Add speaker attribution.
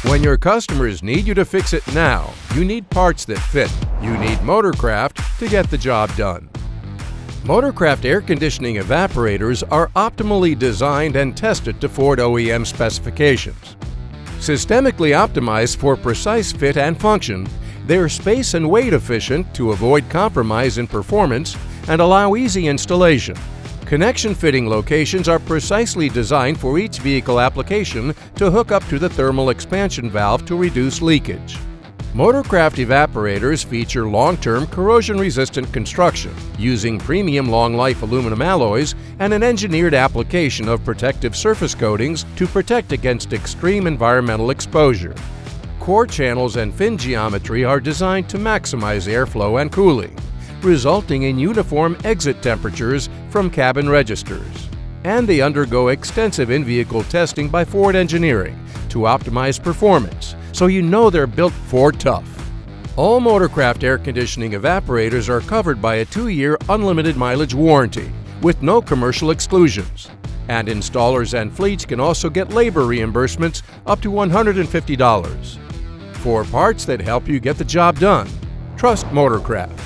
Speaker 1: When your customers need you to fix it now, you need parts that fit. You need Motorcraft to get the job done. Motorcraft air conditioning evaporators are optimally designed and tested to Ford OEM specifications. Systemically optimized for precise fit and function, they are space and weight efficient to avoid compromise in performance and allow easy installation. Connection fitting locations are precisely designed for each vehicle application to hook up to the thermal expansion valve to reduce leakage. Motorcraft evaporators feature long-term corrosion-resistant construction using premium long-life aluminum alloys and an engineered application of protective surface coatings to protect against extreme environmental exposure. Core channels and fin geometry are designed to maximize airflow and cooling, resulting in uniform exit temperatures from cabin registers. And they undergo extensive in-vehicle testing by Ford Engineering to optimize performance, so you know they're built for tough. All Motorcraft air conditioning evaporators are covered by a 2-year unlimited mileage warranty with no commercial exclusions. And installers and fleets can also get labor reimbursements up to $150. For parts that help you get the job done, trust Motorcraft.